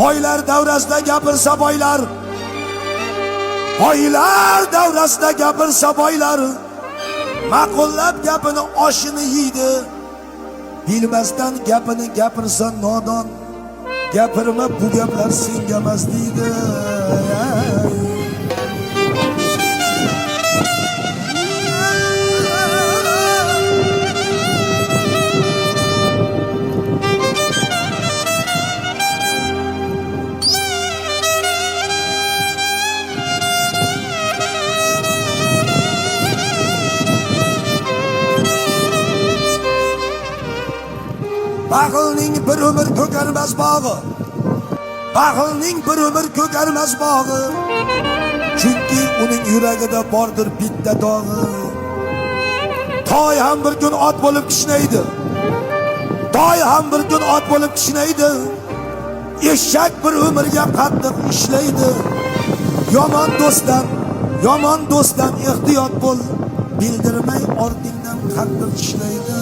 Boylar davrasida gapirsa boylar, boylar davrasida gapirsa boylar, ma'qullab gapini oshini yeydi. Bilmasdan gapini gapirsa nodon, gapirma bu gaplar senga emas deydi. Baxilning bir umr ko'karmas bog'i, baxilning bir umr ko'karmas bog'i, chunki uning yuragida bordir bitta dog'i. Toy ham bir kun ot bo'lib kishnaydi, toy ham bir kun ot bo'lib kishnaydi, eshak bir umrga qattiq ishlaydi. Yomon do'stdan ehtiyot bo'l, bildirmay ortingdan qattiq ishlaydi.